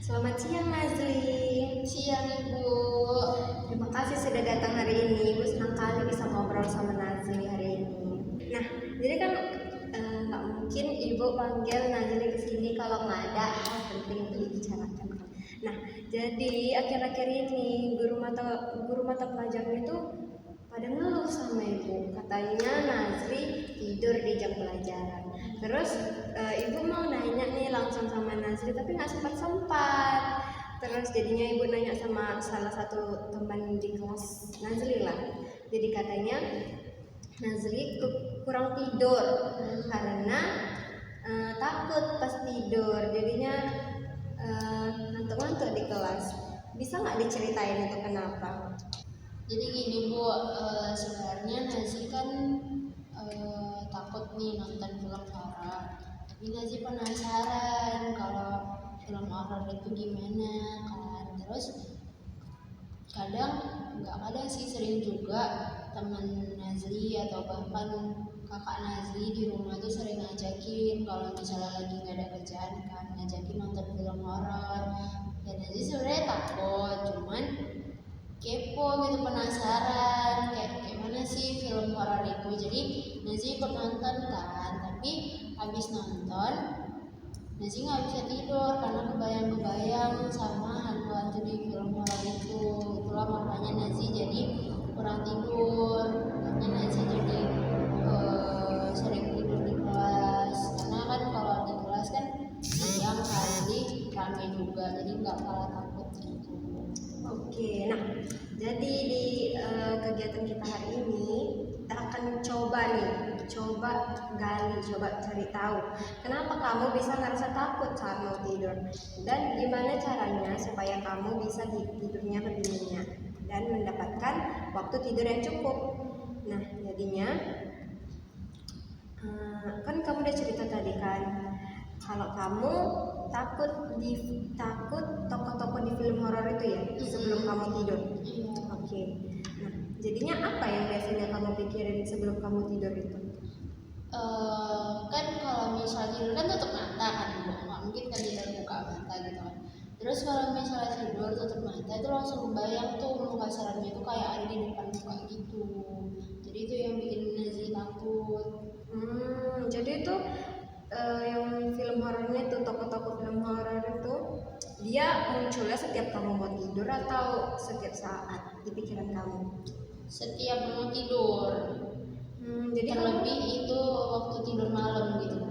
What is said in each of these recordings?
Selamat siang Nazli. Siang Ibu. Terima kasih sudah datang hari ini. Ibu senang kali bisa ngobrol sama Nazli hari ini. Nah, jadi kan nggak mungkin Ibu panggil Nazli ke sini kalau nggak ada hal penting untuk dibicarakan. Nah, jadi akhir-akhir ini guru mata pelajaran itu pada ngeluh sama Ibu. Katanya Nazli tidur di jam pelajaran. Terus Ibu mau nanya nih langsung sama Nazli tapi nggak sempat. Terus jadinya Ibu nanya sama salah satu teman di kelas Nazli lah. Jadi katanya Nazli kurang tidur karena takut pas tidur. Jadinya ngantuk-ngantuk di kelas. Bisa nggak diceritain itu kenapa? Jadi gini Bu, sebenarnya Nazli kan takut nih nonton film horor. Tapi Nazli penasaran kalau film horor itu gimana kan. Terus kadang sih sering juga teman Nazli atau bahkan kakak Nazli di rumah tuh sering ngajakin kalau misalnya lagi nggak ada kerjaan kan, ngajakin nonton film horor. Dan Nazli sebenarnya takut, cuman kepo gitu, penasaran kayak gimana sih film horor itu. Jadi Nazli ikut nonton kan, tapi habis nonton Nazli nggak bisa tidur karena kebayang-kebayang sama hantu-hantu di film horor itu. Itulah makanya Nazli jadi kurang tidur, makanya Nazli jadi sering tidur di kelas. Karena kan kalau di kelas kan siang kali rame juga, jadi nggak kalah takut gitu. Oke, nah jadi di kegiatan kita hari ini kita akan coba gali, coba cari tahu kenapa kamu bisa ngerasa takut saat mau tidur dan gimana caranya supaya kamu bisa tidurnya lebih nyenyak dan mendapatkan waktu tidur yang cukup. Nah jadinya kan kamu udah cerita tadi kan kalau kamu takut tokoh-tokoh di film horor itu ya sebelum kamu tidur. Oke. Nah, jadinya apa yang biasanya kamu pikirin sebelum kamu tidur itu? Kan kalau misalnya tidur kan tutup mata kan, nggak mungkin kan kita buka mata gitu kan. Terus kalau misalnya tidur tutup mata itu langsung kebayang tuh muka seremnya itu kayak ada di depan muka gitu. Jadi itu yang bikin Nazli takut. Jadi itu yang film horornya itu tokoh-tokoh film horor itu dia munculnya setiap kamu mau tidur atau setiap saat di pikiran kamu? Setiap mau tidur. Jadi terlebih itu waktu tidur malam gitu.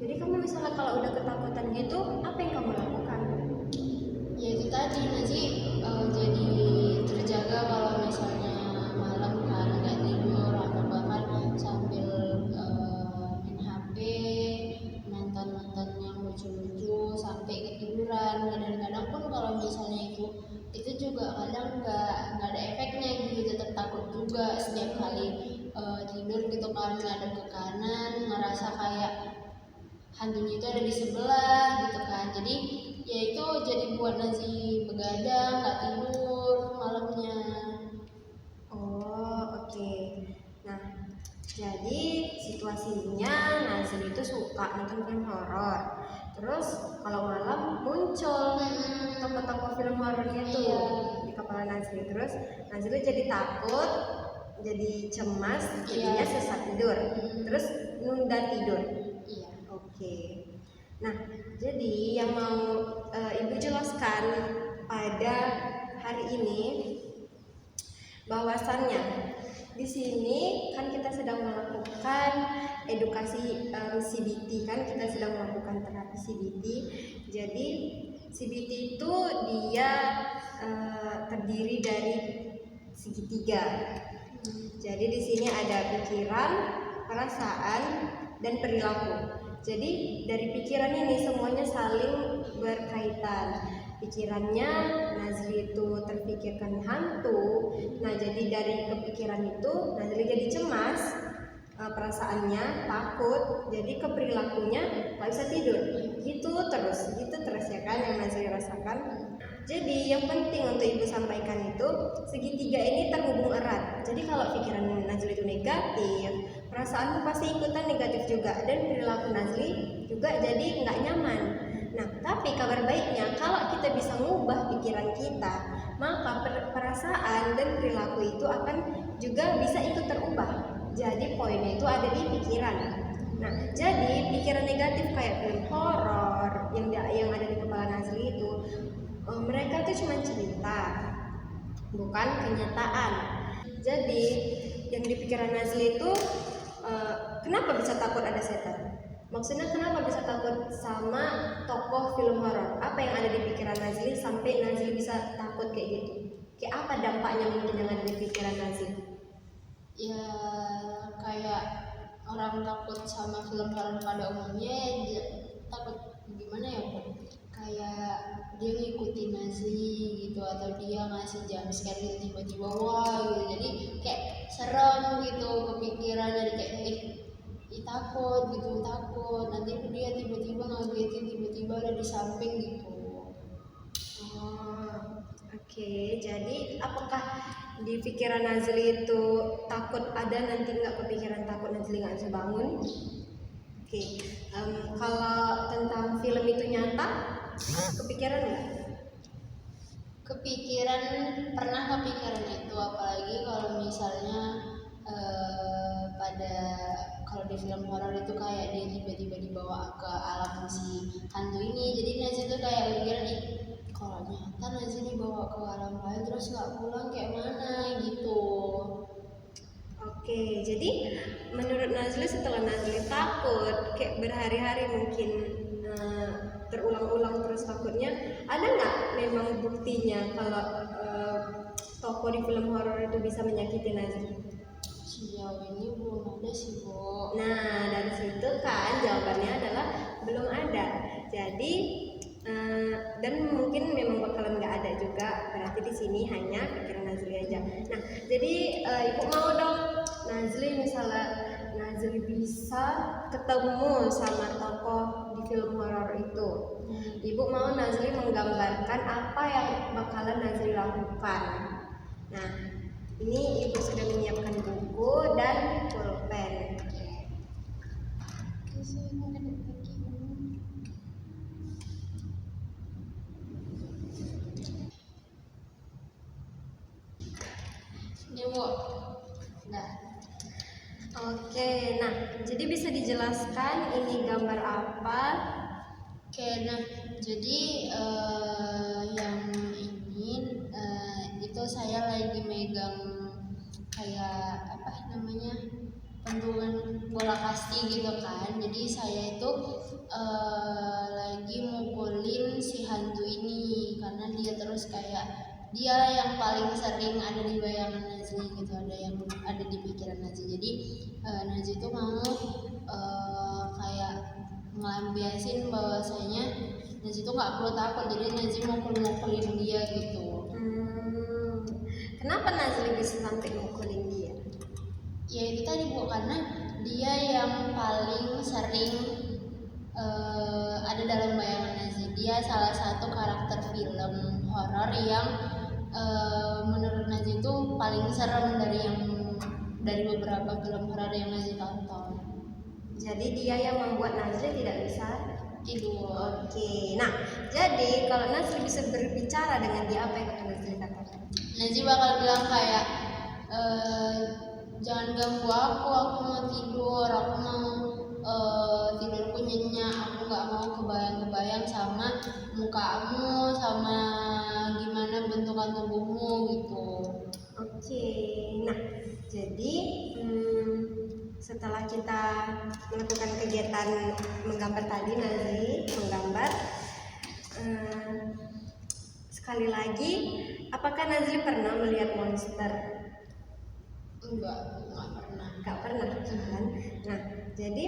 Jadi kamu misalnya kalau udah ketakutan gitu, apa yang kamu lakukan? Ya itu tadi Nazli jadi terjaga kalau misalnya malam kan nggak tidur atau bahkan sambil main HP, nonton yang lucu-lucu sampai ketiduran. Kadang-kadang pun kalau misalnya itu juga kadang nggak ada efeknya gitu, tetap takut juga setiap kali tidur gitu kan, ngadep ke kanan ngerasa kayak hantunya itu ada di sebelah gitu kan. Jadi ya itu jadi buat Nazli begadang nggak tidur malamnya. Oke. Nah, jadi situasinya Nazli itu suka nonton film horor. Terus kalau malam muncul tokoh-tokoh film horornya tuh di kepala Nazli. Terus Nazli jadi takut, jadi cemas, jadinya susah tidur. Terus nunda tidur. Iya. Oke. Nah, jadi yang mau Ibu jelaskan pada hari ini bahwasannya di sini kan kita sedang melakukan edukasi CBT kan, kita sedang melakukan terapi CBT. Jadi CBT itu dia terdiri dari segitiga. Jadi di sini ada pikiran, perasaan, dan perilaku. Jadi dari pikiran ini semuanya saling berkaitan. Pikirannya Nazli itu terpikirkan hantu. Nah jadi dari kepikiran itu Nazli jadi cemas, perasaannya takut, jadi keperilakunya nggak bisa tidur. Gitu terus ya kan yang Nazli rasakan. Jadi yang penting untuk Ibu sampaikan itu segitiga ini terhubung erat. Jadi kalau pikiran Nazli itu negatif, perasaanmu pasti ikutan negatif juga dan perilaku Nazli juga jadi nggak nyaman. Nah, tapi kabar baiknya kalau kita bisa mengubah pikiran kita, maka perasaan dan perilaku itu akan juga bisa ikut terubah. Jadi poinnya itu ada di pikiran. Nah, jadi pikiran negatif kayak film horor yang ada di kepala Nazli itu, mereka tuh cuma cerita, bukan kenyataan. Jadi yang di pikiran Nazli itu, kenapa bisa takut ada setan? Maksudnya kenapa bisa takut sama tokoh film horor? Apa yang ada di pikiran Nazli sampai Nazli bisa takut kayak gitu? Kayak apa dampaknya mungkin yang ada di pikiran Nazli? Ya kayak orang takut sama film horor pada umumnya, takut gimana ya Bu? Kayak dia ngikutin Nazli gitu, atau dia ngasih jump scare gitu tiba-tiba wah gitu, jadi kayak serem gitu kepikiran, jadi kayak takut gitu, takut nanti dia tiba-tiba ngagetin, tiba-tiba ada di samping gitu. Oke, jadi apakah di pikiran Nazli itu takut ada nanti nggak kepikiran takut Nazli nggak bisa bangun? Oke, kalau tentang film itu nyata, kepikiran nggak? Kepikiran, pernah kepikiran itu, apalagi kalau misalnya kalau di film horor itu kayak dia tiba-tiba dibawa ke alam si hantu ini, jadi Nazli tuh kayak pikiran kalau nyata Nazli dibawa ke alam lain terus nggak pulang kayak mana gitu. Oke, jadi menurut Nazli setelah Nazli takut kayak berhari-hari mungkin terulang-ulang terus takutnya, ada nggak memang buktinya kalau tokoh di film horor itu bisa menyakiti Nazli? Sejauh ini belum ada sih Bu. Nah, dari situ kan jawabannya adalah belum ada. Jadi dan mungkin memang bakalan nggak ada juga, berarti di sini hanya pikiran Nazli aja. Nah, jadi ibu mau dong Nazli, misalnya Nazli bisa ketemu sama tokoh di film horor itu, ibu mau Nazli menggambarkan apa yang bakalan Nazli lakukan. Nah, ini ibu sudah menyiapkan buku dan pulpen. Ini Bu. Nah. Oke, nah jadi bisa dijelaskan ini gambar apa? Oke, nah jadi yang ini itu saya lagi megang kayak apa namanya, pentungan bola kasti gitu kan. Jadi saya itu lagi mukulin si hantu ini karena dia terus kayak dia yang paling sering ada di bayangan Nazli gitu, ada di pikiran Nazli. Jadi Nazli itu mau kayak ngelampiasin bahwasanya Nazli itu nggak perlu takut, jadi Nazli mau mukulin dia gitu. Kenapa Nazli bisa sampai mukulin dia? Ya itu tadi Bu, karena dia yang paling sering ada dalam bayangan Nazli. Dia salah satu karakter film horor yang menurut Nazli itu paling serem dari beberapa film horor yang Nazli tonton. Jadi dia yang membuat Nazli tidak bisa tidur. Oke, nah jadi kalau Nazli bisa berbicara dengan dia, apa yang akan Nazli katakan? Nazli bakal bilang kayak jangan ganggu aku mau tidur, aku mau tidurku nyenyak, aku nggak mau kebayang-kebayang sama mukamu, sama gimana bentukan tubuhmu gitu. Oke, nah jadi setelah kita melakukan kegiatan menggambar tadi, Nazli menggambar, sekali lagi, apakah Nazli pernah melihat monster? Enggak pernah kan? Nah, jadi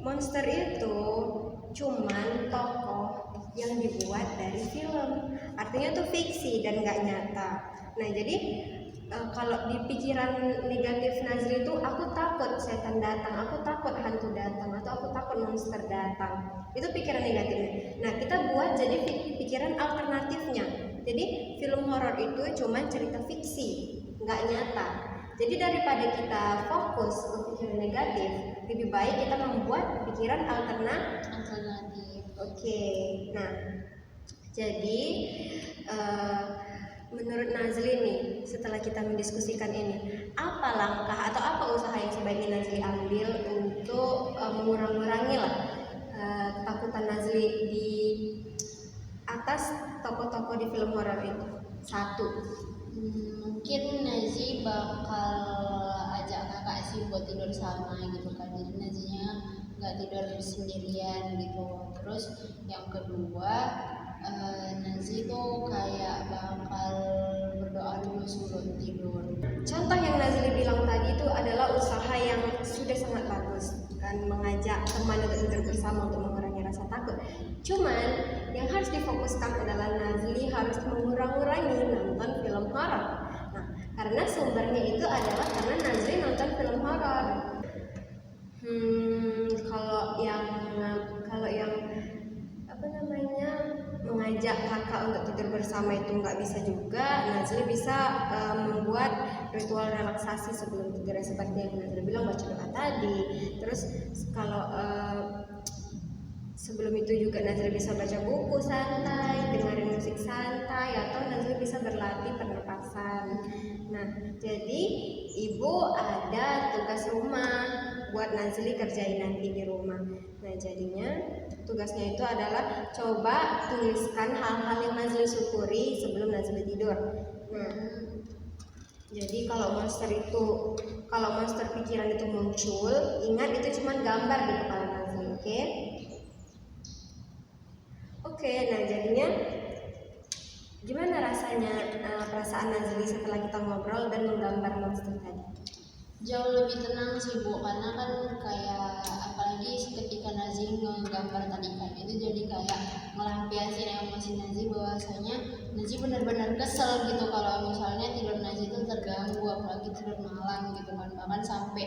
monster itu cuman tokoh yang dibuat dari film, artinya tuh fiksi dan nggak nyata. Nah, jadi kalau di pikiran negatif Nazli itu, aku takut setan datang, aku takut hantu datang, atau aku takut monster datang, itu pikiran negatifnya. Nah, kita buat jadi pikiran alternatifnya. Jadi film horor itu cuma cerita fiksi, nggak nyata. Jadi daripada kita fokus ke pikiran negatif, lebih baik kita membuat pikiran alternatif. alternatif. Oke, nah Jadi menurut Nazli nih, setelah kita mendiskusikan ini, apa langkah atau apa usaha yang sebaiknya Nazli ambil untuk mengurangi lah ketakutan Nazli di atas tokoh-tokoh di film horor itu? Satu, Mungkin Nazi bakal ajak kakak sih buat tidur sama gitu kan, jadi Nazinya nggak tidur sendirian gitu. Terus yang kedua, Nazi tuh kayak bakal berdoa dulu sebelum tidur. contoh yang Nazli bilang tadi itu adalah usaha yang sudah sangat bagus kan, mengajak teman untuk tidur bersama untuk mengurangi rasa takut. Cuman yang harus difokuskan adalah Nazli harus mengurangi nonton film horor. Nah, karena sumbernya itu adalah karena Nazli nonton film horor. Kalau yang apa namanya, mengajak kakak untuk tidur bersama itu nggak bisa juga, Nazli bisa membuat ritual relaksasi sebelum tidur seperti yang Nazli bilang, baca doa tadi. Terus kalau sebelum itu juga Nazli bisa baca buku santai, dengerin musik santai, atau Nazli bisa berlatih pernapasan. Nah, jadi ibu ada tugas rumah buat Nazli kerjain nanti di rumah. Nah, jadinya tugasnya itu adalah coba tuliskan hal-hal yang Nazli syukuri sebelum Nazli tidur. Nah, jadi kalau monster pikiran itu muncul, ingat itu cuma gambar di kepala Nazli, oke? Oke, nah jadinya gimana rasanya perasaan Nazli setelah kita ngobrol dan menggambar monster tadi? Jauh lebih tenang sih Bu, karena kan kayak apalagi ketika Nazi ngegambar tadi kan, itu jadi kayak melampiaskan emosi Nazi, bahwasanya Nazi benar-benar kesel gitu kalau misalnya tidur Nazi itu terganggu, apalagi tidur malam gitu kan. Bahkan sampai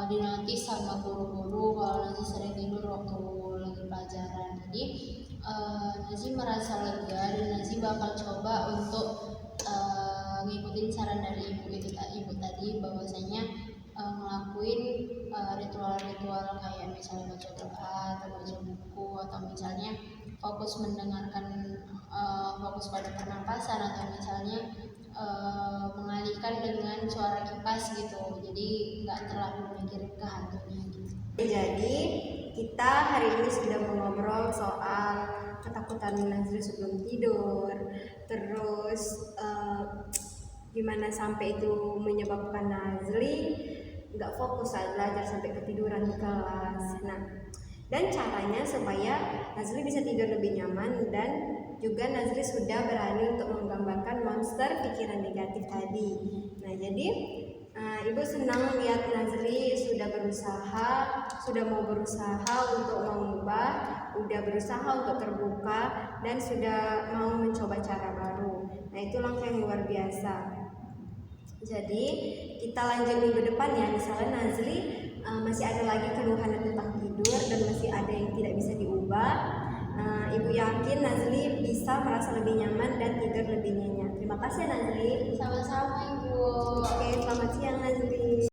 dinotis sama guru-guru kalau Nazi sering tidur waktu lagi pelajaran. Jadi Nazi merasa lega dan Nazi bakal coba untuk ngikutin saran dari ibu tadi, bahwasanya ngelakuin ritual-ritual kayak misalnya baca doa atau baca buku, atau misalnya fokus mendengarkan, fokus pada pernapasan, atau misalnya mengalihkan dengan suara kipas gitu, jadi nggak terlalu mikirin ke hantunya gitu. Jadi kita hari ini sudah mengobrol soal ketakutan Nazli sebelum tidur, terus gimana sampai itu menyebabkan Nazli nggak fokus saat belajar sampai ketiduran di kelas. Nah, dan caranya supaya Nazli bisa tidur lebih nyaman, dan juga Nazli sudah berani untuk menggambarkan monster pikiran negatif tadi. Nah, jadi ibu senang lihat Nazli sudah mau berusaha untuk mengubah, udah berusaha untuk terbuka, dan sudah mau mencoba cara baru. Nah, itu langkah yang luar biasa. Jadi kita lanjut minggu depan ya, misalnya Nazli masih ada lagi keluhan tentang tidur dan masih ada yang tidak bisa diubah. Ibu yakin Nazli bisa merasa lebih nyaman dan tidur lebih nyenyak. Terima kasih Nazli. Sama-sama Ibu. Oke, selamat siang Nazli.